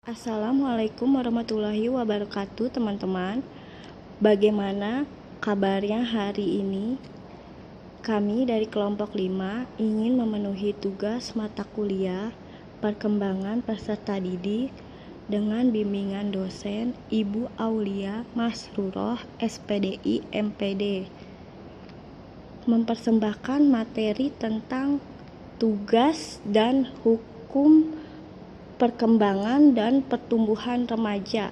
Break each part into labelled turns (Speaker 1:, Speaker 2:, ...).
Speaker 1: Assalamualaikum warahmatullahi wabarakatuh, teman-teman. Bagaimana kabarnya hari ini? Kami dari kelompok 5 ingin memenuhi tugas mata kuliah perkembangan peserta didik dengan bimbingan dosen Ibu Aulia Masruroh, SPDI MPD. Mempersembahkan materi tentang tugas dan hukum perkembangan dan pertumbuhan remaja.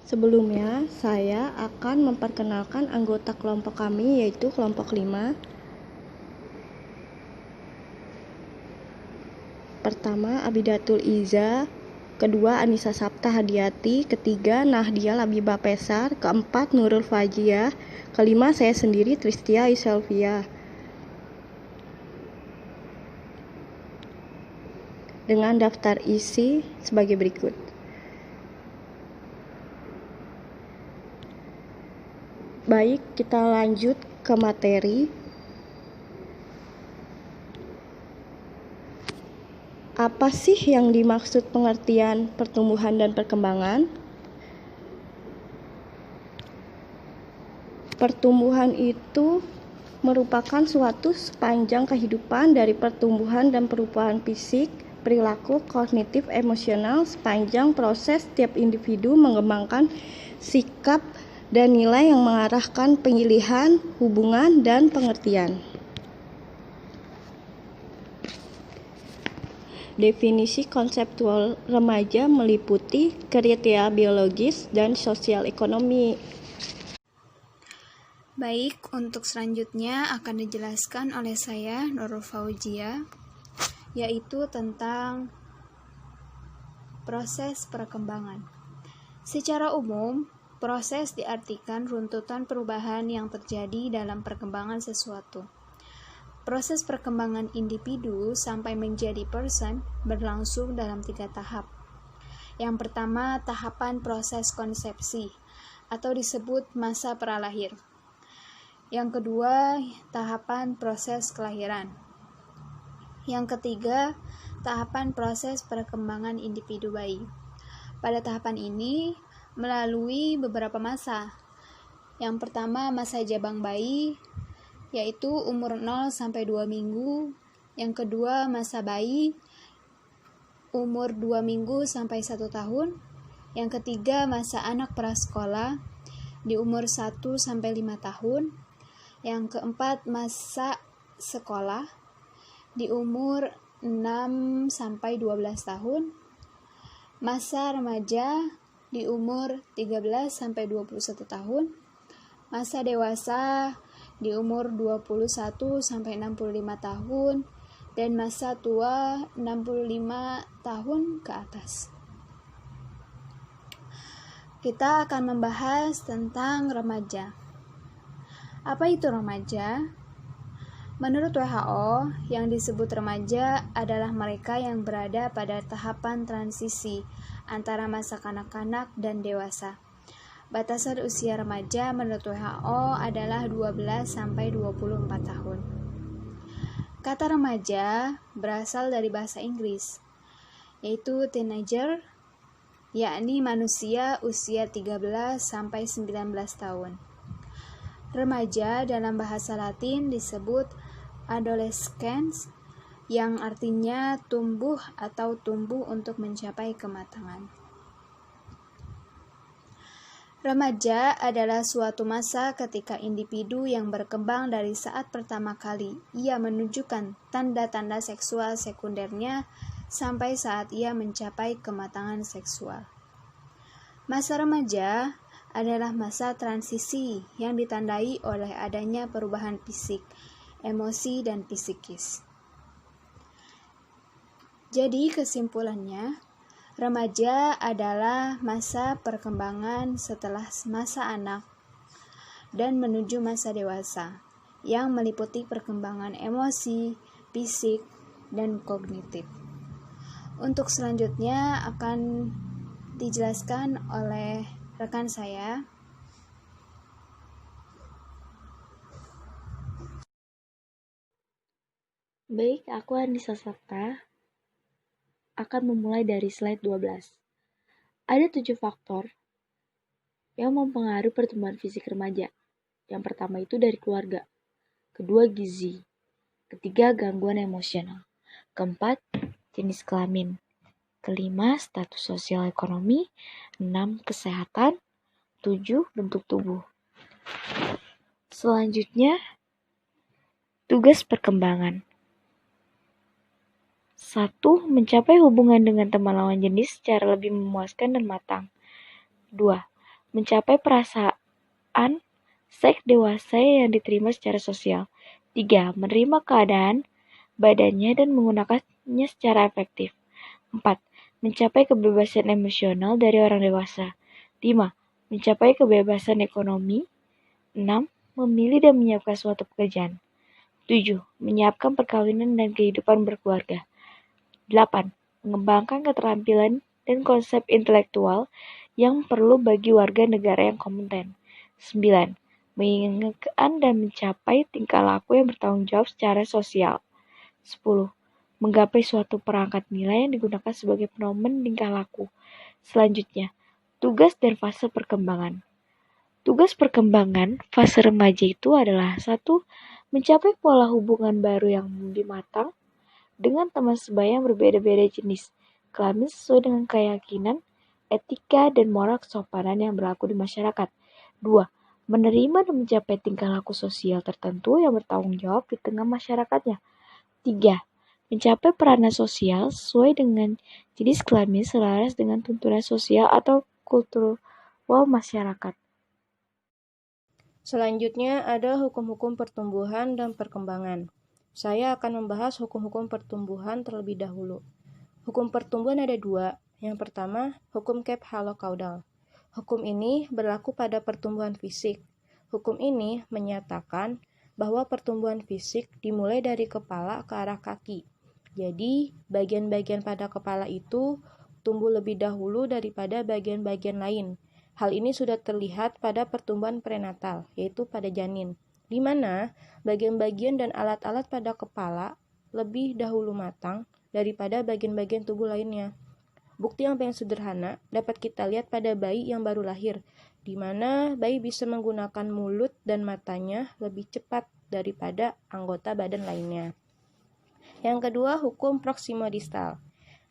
Speaker 1: Sebelumnya, saya akan memperkenalkan anggota kelompok kami, yaitu kelompok 5. Pertama, Abidatul Iza. Kedua, Anissa Sapta Hadiati. Ketiga, Nahdia Labibah Pesar. Keempat, Nurul Fajiah. Kelima, saya sendiri, Tristia Iselvia. Dengan daftar isi sebagai berikut. Baik, kita lanjut ke materi. Apa sih yang dimaksud pengertian pertumbuhan dan perkembangan? Pertumbuhan itu merupakan suatu sepanjang kehidupan dari pertumbuhan dan perubahan fisik, perilaku, kognitif, emosional sepanjang proses setiap individu mengembangkan sikap dan nilai yang mengarahkan pemilihan, hubungan, dan pengertian. Definisi konseptual remaja meliputi kriteria biologis dan sosial ekonomi.
Speaker 2: Baik, untuk selanjutnya akan dijelaskan oleh saya, Nurul Fajiah, yaitu tentang proses perkembangan. Secara umum, proses diartikan runtutan perubahan yang terjadi dalam perkembangan sesuatu. Proses perkembangan individu sampai menjadi person berlangsung dalam 3 tahap. Yang pertama, tahapan proses konsepsi atau disebut masa pralahir. Yang kedua, tahapan proses kelahiran. Yang ketiga, tahapan proses perkembangan individu bayi. Pada tahapan ini, melalui beberapa masa. Yang pertama, masa jabang bayi, yaitu umur 0-2 minggu. Yang kedua, masa bayi, umur 2 minggu sampai 1 tahun. Yang ketiga, masa anak prasekolah, di umur 1-5 tahun. Yang keempat, masa sekolah di umur 6-12 tahun. Masa remaja di umur 13-21 tahun. Masa dewasa di umur 21-65 tahun. Dan masa tua 65 tahun ke atas. Kita akan membahas tentang remaja. Apa itu remaja? Menurut WHO, yang disebut remaja adalah mereka yang berada pada tahapan transisi antara masa kanak-kanak dan dewasa. Batasan usia remaja menurut WHO adalah 12-24 tahun. Kata remaja berasal dari bahasa Inggris, yaitu teenager, yakni manusia usia 13-19 tahun. Remaja dalam bahasa Latin disebut adolescens, yang artinya tumbuh atau tumbuh untuk mencapai kematangan. Remaja adalah suatu masa ketika individu yang berkembang dari saat pertama kali ia menunjukkan tanda-tanda seksual sekundernya sampai saat ia mencapai kematangan seksual. Masa remaja adalah masa transisi yang ditandai oleh adanya perubahan fisik, emosi, dan psikis. Jadi kesimpulannya, remaja adalah masa perkembangan setelah masa anak dan menuju masa dewasa yang meliputi perkembangan emosi, fisik, dan kognitif. Untuk selanjutnya akan dijelaskan oleh rekan saya.
Speaker 3: Baik, aku Anissa Sapta. akan memulai dari slide 12. Ada 7 faktor yang mempengaruhi pertumbuhan fisik remaja. Yang pertama itu dari keluarga, kedua gizi, ketiga gangguan emosional, keempat jenis kelamin, kelima status sosial ekonomi, 6 kesehatan, 7 bentuk tubuh. Selanjutnya, tugas perkembangan. 1. Mencapai hubungan dengan teman lawan jenis secara lebih memuaskan dan matang. 2. Mencapai perasaan seks dewasa yang diterima secara sosial. 3. Menerima keadaan badannya dan menggunakannya secara efektif. 4. Mencapai kebebasan emosional dari orang dewasa. 5. Mencapai kebebasan ekonomi. 6. Memilih dan menyiapkan suatu pekerjaan. 7. Menyiapkan perkawinan dan kehidupan berkeluarga. 8. Mengembangkan keterampilan dan konsep intelektual yang perlu bagi warga negara yang kompeten. 9. Mengingatkan dan mencapai tingkah laku yang bertanggung jawab secara sosial. 10. Menggapai suatu perangkat nilai yang digunakan sebagai pedoman tingkah laku. Selanjutnya, tugas dan fase perkembangan. Tugas perkembangan fase remaja itu adalah 1. Mencapai pola hubungan baru yang lebih matang dengan teman sebaya yang berbeda-beda jenis, kelamin sesuai dengan keyakinan, etika, dan moral kesopanan yang berlaku di masyarakat. 2. Menerima dan mencapai tingkah laku sosial tertentu yang bertanggung jawab di tengah masyarakatnya. 3. Mencapai peranan sosial sesuai dengan jenis kelamin selaras dengan tuntunan sosial atau kultural masyarakat.
Speaker 1: Selanjutnya ada hukum-hukum pertumbuhan dan perkembangan. Saya akan membahas hukum-hukum pertumbuhan terlebih dahulu. Hukum pertumbuhan ada 2. Yang pertama, hukum Kepler-Halley-Caudal. Hukum ini berlaku pada pertumbuhan fisik. Hukum ini menyatakan bahwa pertumbuhan fisik dimulai dari kepala ke arah kaki. Jadi, bagian-bagian pada kepala itu tumbuh lebih dahulu daripada bagian-bagian lain. Hal ini sudah terlihat pada pertumbuhan prenatal, yaitu pada janin, di mana bagian-bagian dan alat-alat pada kepala lebih dahulu matang daripada bagian-bagian tubuh lainnya. Bukti yang paling sederhana dapat kita lihat pada bayi yang baru lahir, di mana bayi bisa menggunakan mulut dan matanya lebih cepat daripada anggota badan lainnya. Yang kedua, hukum Proxima Distal,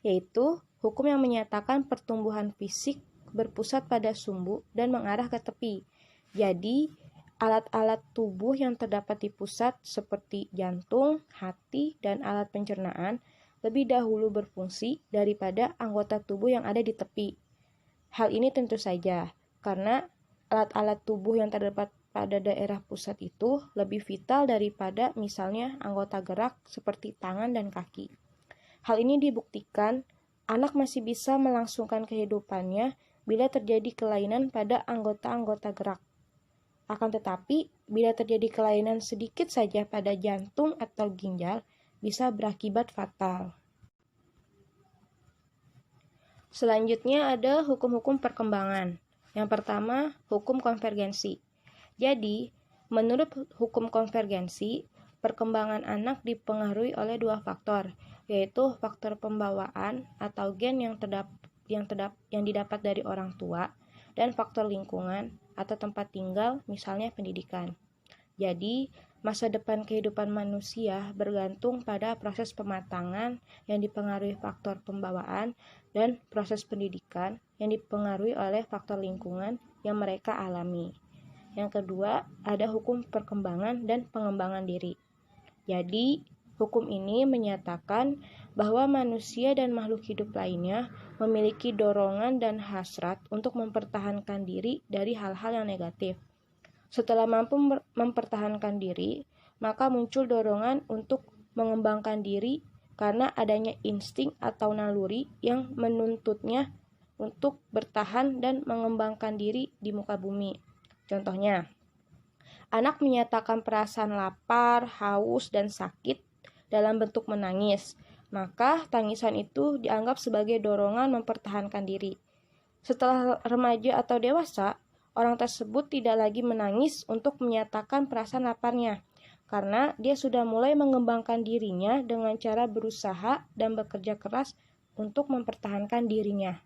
Speaker 1: yaitu hukum yang menyatakan pertumbuhan fisik berpusat pada sumbu dan mengarah ke tepi. Jadi, alat-alat tubuh yang terdapat di pusat seperti jantung, hati, dan alat pencernaan lebih dahulu berfungsi daripada anggota tubuh yang ada di tepi. Hal ini tentu saja karena alat-alat tubuh yang terdapat pada daerah pusat itu lebih vital daripada misalnya anggota gerak seperti tangan dan kaki. Hal ini dibuktikan anak masih bisa melangsungkan kehidupannya bila terjadi kelainan pada anggota-anggota gerak. Akan tetapi, bila terjadi kelainan sedikit saja pada jantung atau ginjal, bisa berakibat fatal. Selanjutnya ada hukum-hukum perkembangan. Yang pertama, hukum konvergensi. Jadi, menurut hukum konvergensi, perkembangan anak dipengaruhi oleh 2 faktor, yaitu faktor pembawaan atau gen yang didapat dari orang tua, dan faktor lingkungan atau tempat tinggal, misalnya pendidikan. Jadi, masa depan kehidupan manusia bergantung pada proses pematangan yang dipengaruhi faktor pembawaan dan proses pendidikan yang dipengaruhi oleh faktor lingkungan yang mereka alami. Yang kedua, ada hukum perkembangan dan pengembangan diri. Jadi, hukum ini menyatakan bahwa manusia dan makhluk hidup lainnya memiliki dorongan dan hasrat untuk mempertahankan diri dari hal-hal yang negatif. Setelah mampu mempertahankan diri, maka muncul dorongan untuk mengembangkan diri karena adanya insting atau naluri yang menuntutnya untuk bertahan dan mengembangkan diri di muka bumi. Contohnya, anak menyatakan perasaan lapar, haus, dan sakit dalam bentuk menangis, maka tangisan itu dianggap sebagai dorongan mempertahankan diri. Setelah remaja atau dewasa, orang tersebut tidak lagi menangis untuk menyatakan perasaan laparnya, karena dia sudah mulai mengembangkan dirinya dengan cara berusaha dan bekerja keras
Speaker 4: untuk mempertahankan dirinya.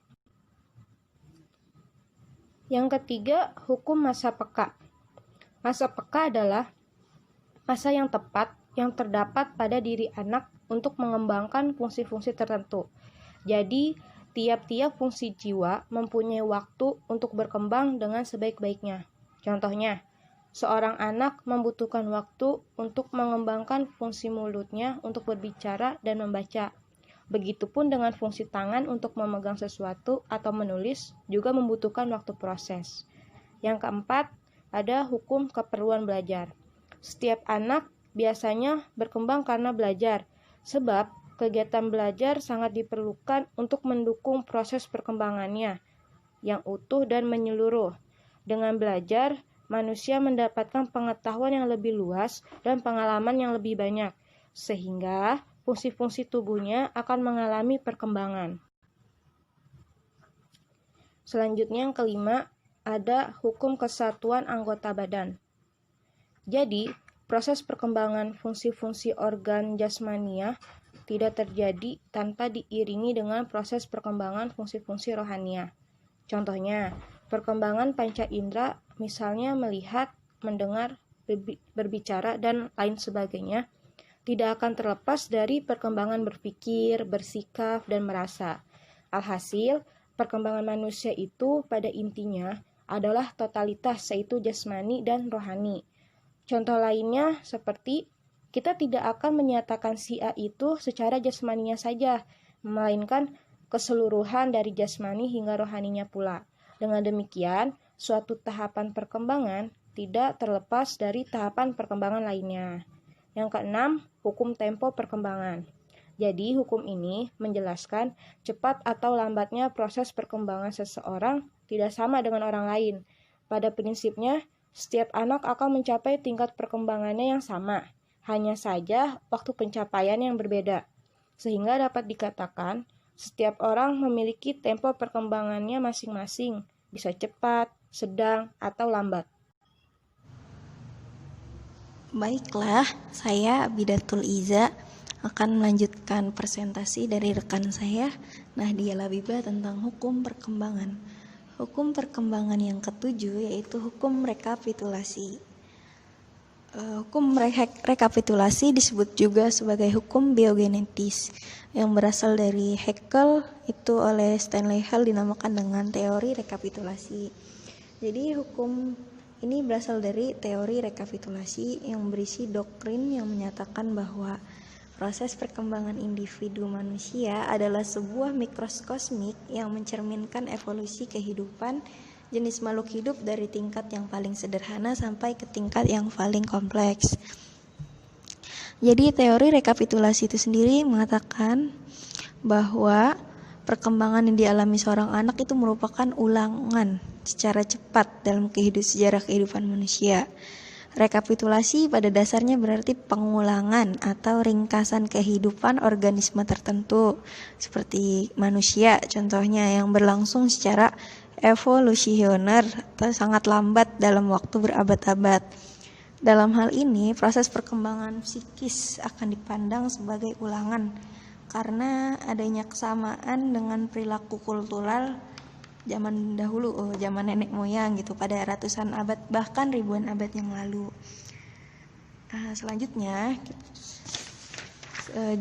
Speaker 4: Yang ketiga, hukum masa peka. Masa peka adalah masa yang tepat yang terdapat pada diri anak untuk mengembangkan fungsi-fungsi tertentu. Jadi, tiap-tiap fungsi jiwa mempunyai waktu untuk berkembang dengan sebaik-baiknya. Contohnya, seorang anak membutuhkan waktu untuk mengembangkan fungsi mulutnya untuk berbicara dan membaca. Begitupun dengan fungsi tangan untuk memegang sesuatu atau menulis juga membutuhkan waktu proses. Yang keempat, ada hukum keperluan belajar. Setiap anak biasanya berkembang karena belajar, sebab kegiatan belajar sangat diperlukan untuk mendukung proses perkembangannya yang utuh dan menyeluruh. Dengan belajar, manusia mendapatkan pengetahuan yang lebih luas dan pengalaman yang lebih banyak, sehingga fungsi-fungsi tubuhnya akan mengalami perkembangan. Selanjutnya yang kelima, ada hukum kesatuan anggota badan. Jadi, proses perkembangan fungsi-fungsi organ jasmania tidak terjadi tanpa diiringi dengan proses perkembangan fungsi-fungsi rohania. Contohnya, perkembangan panca indera, misalnya melihat, mendengar, berbicara, dan lain sebagainya, tidak akan terlepas dari perkembangan berpikir, bersikap, dan merasa. Alhasil, perkembangan manusia itu pada intinya adalah totalitas, yaitu jasmani dan rohani. Contoh lainnya seperti, kita tidak akan menyatakan si A itu secara jasmaninya saja, melainkan keseluruhan dari jasmani hingga rohaninya pula. Dengan demikian, suatu tahapan perkembangan tidak terlepas dari tahapan perkembangan lainnya. Yang keenam, hukum tempo perkembangan. Jadi, hukum ini menjelaskan cepat atau lambatnya proses perkembangan seseorang tidak sama dengan orang lain. Pada prinsipnya, setiap anak akan mencapai tingkat perkembangannya yang sama, hanya saja waktu pencapaian yang berbeda. Sehingga dapat dikatakan, setiap orang memiliki tempo perkembangannya masing-masing, bisa cepat, sedang, atau lambat.
Speaker 5: Baiklah, saya Bidatul Iza akan melanjutkan presentasi dari rekan saya, Nahdia Labiba, tentang hukum perkembangan. Hukum perkembangan yang ketujuh yaitu hukum rekapitulasi. Hukum rekapitulasi disebut juga sebagai hukum biogenetis yang berasal dari Haeckel, itu oleh Stanley Hall dinamakan dengan teori rekapitulasi. Jadi hukum ini berasal dari teori rekapitulasi yang berisi doktrin yang menyatakan bahwa proses perkembangan individu manusia adalah sebuah mikrokosmik yang mencerminkan evolusi kehidupan jenis makhluk hidup dari tingkat yang paling sederhana sampai ke tingkat yang paling kompleks. Jadi teori rekapitulasi itu sendiri mengatakan bahwa perkembangan yang dialami seorang anak itu merupakan ulangan secara cepat dalam sejarah kehidupan manusia. Rekapitulasi pada dasarnya berarti pengulangan atau ringkasan kehidupan organisme tertentu seperti manusia contohnya yang berlangsung secara evolusioner atau sangat lambat dalam waktu berabad-abad. Dalam hal ini proses perkembangan psikis akan dipandang sebagai ulangan karena adanya kesamaan dengan perilaku kultural zaman dahulu, zaman nenek moyang gitu, pada ratusan abad bahkan ribuan abad yang lalu. Selanjutnya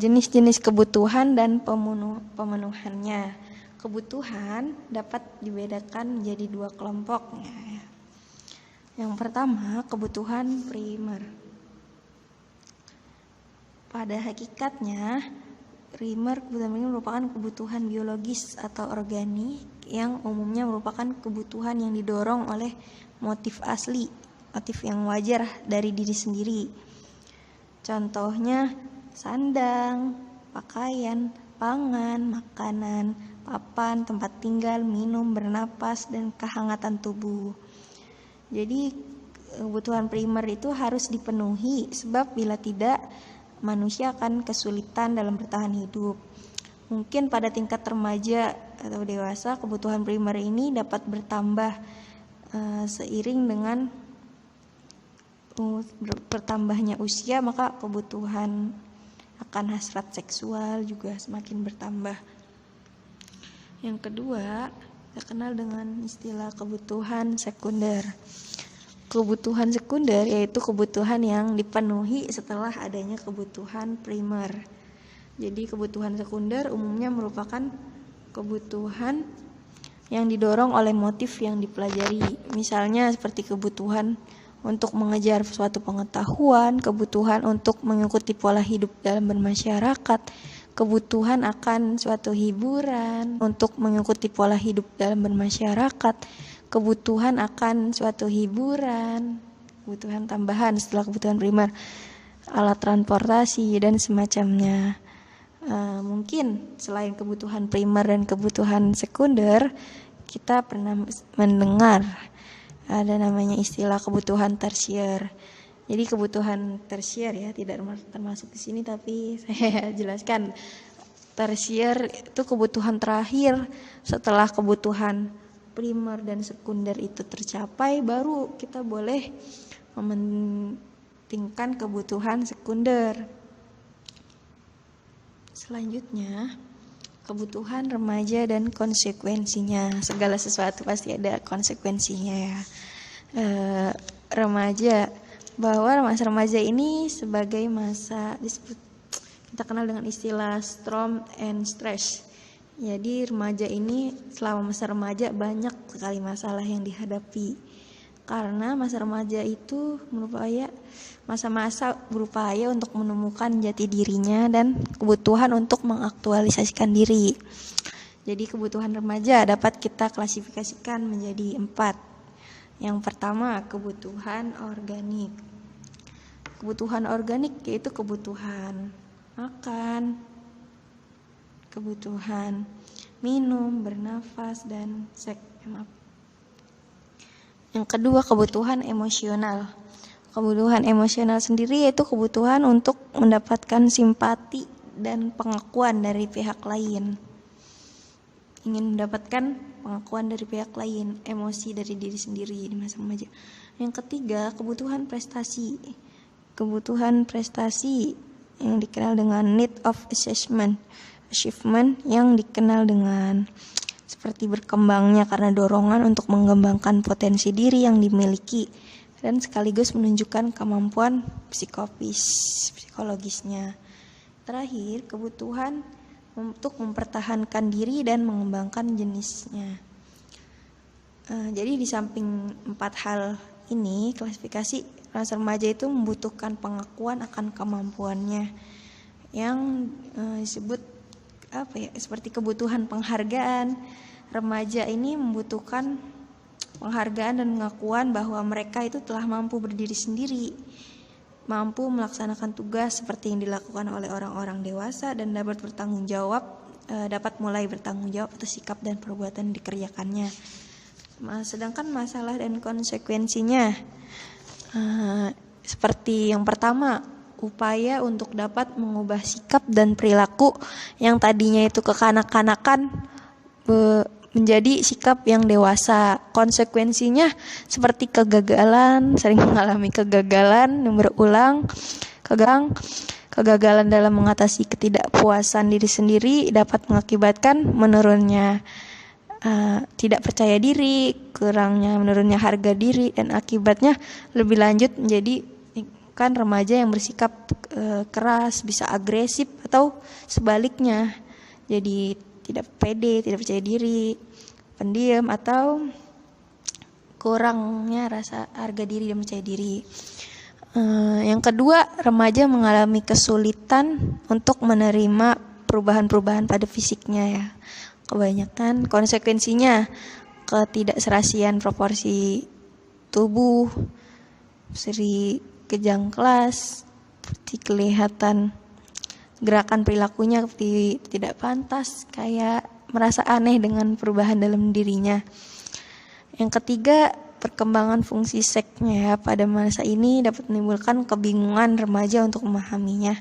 Speaker 5: jenis-jenis kebutuhan dan pemenuhannya. Kebutuhan dapat dibedakan menjadi dua kelompok. Yang pertama, kebutuhan primer. Pada hakikatnya, kebutuhan primer merupakan kebutuhan biologis atau organik yang umumnya merupakan kebutuhan yang didorong oleh motif asli, motif yang wajar dari diri sendiri. Contohnya sandang, pakaian, pangan, makanan, papan, tempat tinggal, minum, bernapas, dan kehangatan tubuh. Jadi kebutuhan primer itu harus dipenuhi, sebab bila tidak manusia akan kesulitan dalam bertahan hidup. Mungkin pada tingkat remaja atau dewasa kebutuhan primer ini dapat bertambah seiring dengan bertambahnya usia, maka kebutuhan akan hasrat seksual juga semakin bertambah. Yang kedua, kita kenal dengan istilah kebutuhan sekunder. Kebutuhan sekunder yaitu kebutuhan yang dipenuhi setelah adanya kebutuhan primer. Jadi kebutuhan sekunder umumnya merupakan kebutuhan yang didorong oleh motif yang dipelajari. Misalnya seperti kebutuhan untuk mengejar suatu pengetahuan, kebutuhan untuk mengikuti pola hidup dalam bermasyarakat, kebutuhan akan suatu hiburan untuk mengikuti pola hidup dalam bermasyarakat, kebutuhan akan suatu hiburan, kebutuhan tambahan setelah kebutuhan primer, alat transportasi dan semacamnya. Mungkin selain kebutuhan primer dan kebutuhan sekunder, kita pernah mendengar ada namanya istilah kebutuhan tersier. Jadi kebutuhan tersier ya tidak termasuk di sini, tapi saya jelaskan. Tersier itu kebutuhan terakhir setelah kebutuhan primer dan sekunder itu tercapai, baru kita boleh mementingkan kebutuhan sekunder. Selanjutnya, kebutuhan remaja dan konsekuensinya. Segala sesuatu pasti ada konsekuensinya ya. Remaja, bahwa masa remaja ini sebagai masa disebut, kita kenal dengan istilah storm and stress. Jadi remaja ini, selama masa remaja banyak sekali masalah yang dihadapi. Karena masa remaja itu merupakan masa-masa berupaya untuk menemukan jati dirinya dan kebutuhan untuk mengaktualisasikan diri. Jadi kebutuhan remaja dapat kita klasifikasikan menjadi 4. Yang pertama, kebutuhan organik. Kebutuhan organik yaitu kebutuhan makan, kebutuhan minum, bernafas, dan seks. Yang kedua, kebutuhan emosional. Kebutuhan emosional sendiri yaitu kebutuhan untuk mendapatkan simpati dan pengakuan dari pihak lain. Ingin mendapatkan pengakuan dari pihak lain, emosi dari diri sendiri di masa remaja. Yang ketiga, kebutuhan prestasi. Kebutuhan prestasi yang dikenal dengan need of achievement yang dikenal dengan seperti berkembangnya karena dorongan untuk mengembangkan potensi diri yang dimiliki dan sekaligus menunjukkan kemampuan psikologisnya. Terakhir, kebutuhan untuk mempertahankan diri dan mengembangkan jenisnya. Jadi di samping 4 hal ini, klasifikasi masa remaja itu membutuhkan pengakuan akan kemampuannya yang disebut seperti kebutuhan penghargaan. Remaja ini membutuhkan penghargaan dan pengakuan bahwa mereka itu telah mampu berdiri sendiri, mampu melaksanakan tugas seperti yang dilakukan oleh orang-orang dewasa dan dapat mulai bertanggung jawab atas sikap dan perbuatan dikerjakannya. Sedangkan masalah dan konsekuensinya seperti yang pertama, upaya untuk dapat mengubah sikap dan perilaku yang tadinya itu kekanak-kanakan menjadi sikap yang dewasa. Konsekuensinya seperti kegagalan, sering mengalami kegagalan yang berulang, kegagalan dalam mengatasi ketidakpuasan diri sendiri dapat mengakibatkan menurunnya tidak percaya diri, menurunnya harga diri, dan akibatnya lebih lanjut menjadi kan remaja yang bersikap keras, bisa agresif atau sebaliknya jadi tidak pede, tidak percaya diri, pendiam atau kurangnya rasa harga diri dan percaya diri. Yang kedua, remaja mengalami kesulitan untuk menerima perubahan-perubahan pada fisiknya ya. Kebanyakan konsekuensinya ketidakserasian proporsi tubuh, seri kejang kelas, seperti kelihatan gerakan perilakunya tidak pantas, kayak merasa aneh dengan perubahan dalam dirinya. Yang ketiga, perkembangan fungsi seksnya ya, pada masa ini dapat menimbulkan kebingungan remaja untuk memahaminya.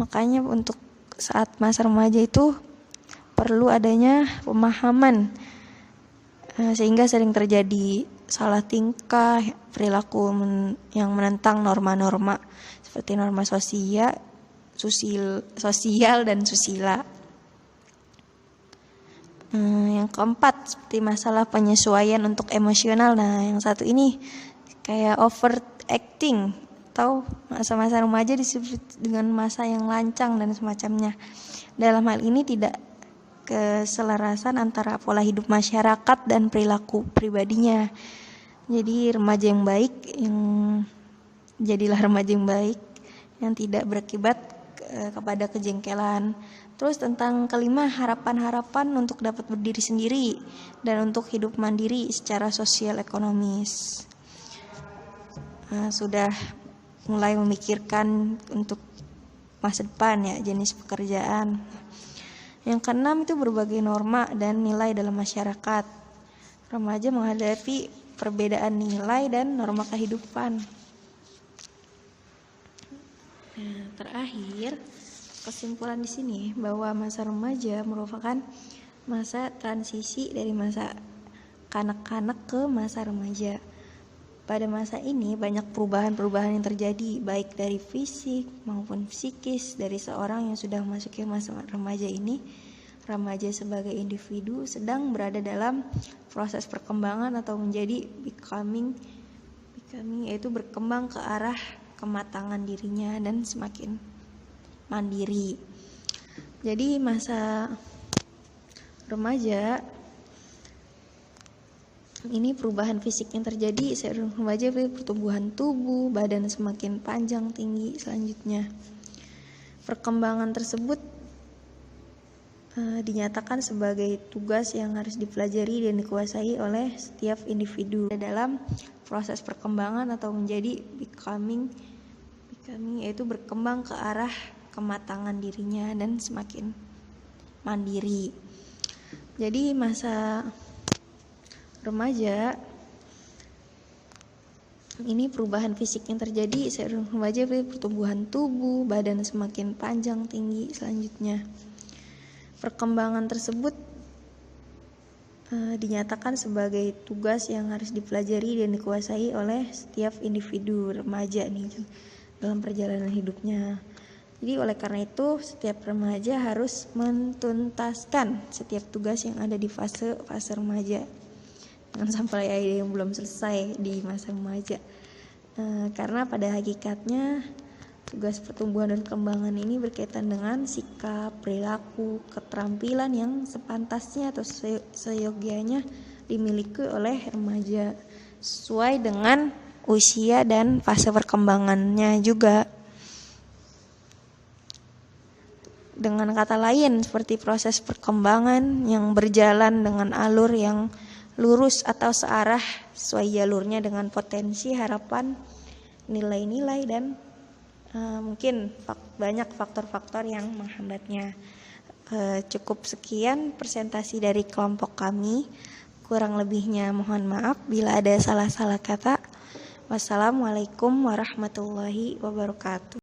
Speaker 5: Makanya untuk saat masa remaja itu perlu adanya pemahaman, sehingga sering terjadi salah tingkah, perilaku yang menentang norma-norma seperti norma sosial dan susila. yang keempat seperti masalah penyesuaian untuk emosional. Nah, yang satu ini kayak overacting atau masa-masa remaja disebut dengan masa yang lancang dan semacamnya. Dalam hal ini tidak keselarasan antara pola hidup masyarakat dan perilaku pribadinya. Jadi jadilah remaja yang baik yang tidak berakibat kepada kejengkelan. Terus tentang kelima, harapan-harapan untuk dapat berdiri sendiri dan untuk hidup mandiri secara sosial ekonomis. Sudah mulai memikirkan untuk masa depan ya, jenis pekerjaan. Yang keenam itu berbagai norma dan nilai dalam masyarakat. Remaja menghadapi perbedaan nilai dan norma kehidupan. Nah, terakhir, kesimpulan di sini bahwa masa remaja merupakan masa transisi dari masa kanak-kanak ke masa remaja. Pada masa ini banyak perubahan-perubahan yang terjadi, baik dari fisik maupun psikis dari seorang yang sudah memasuki masa remaja ini. Remaja sebagai individu sedang berada dalam proses perkembangan atau menjadi becoming yaitu berkembang ke arah kematangan dirinya dan semakin mandiri. Jadi masa remaja ini perubahan fisik yang terjadi seiring remaja, pertumbuhan tubuh, badan semakin panjang tinggi. Selanjutnya, perkembangan tersebut dinyatakan sebagai tugas yang harus dipelajari dan dikuasai oleh setiap individu dalam proses perkembangan atau menjadi becoming yaitu berkembang ke arah kematangan dirinya dan semakin mandiri. Jadi masa remaja ini perubahan fisik yang terjadi seiring remaja, pertumbuhan tubuh, badan semakin panjang tinggi. Selanjutnya, perkembangan tersebut dinyatakan sebagai tugas yang harus dipelajari dan dikuasai oleh setiap individu remaja nih dalam perjalanan hidupnya. Jadi oleh karena itu setiap remaja harus mentuntaskan setiap tugas yang ada di fase remaja. Jangan sampai ada yang belum selesai di masa remaja. Karena pada hakikatnya tugas pertumbuhan dan perkembangan ini berkaitan dengan sikap, perilaku, keterampilan yang sepantasnya atau seyogianya dimiliki oleh remaja sesuai dengan usia dan fase perkembangannya juga. Dengan kata lain, seperti proses perkembangan yang berjalan dengan alur yang lurus atau searah sesuai jalurnya dengan potensi, harapan, nilai-nilai, dan mungkin banyak faktor-faktor yang menghambatnya. Cukup sekian presentasi dari kelompok kami. Kurang lebihnya mohon maaf bila ada salah-salah kata. Wassalamualaikum warahmatullahi wabarakatuh.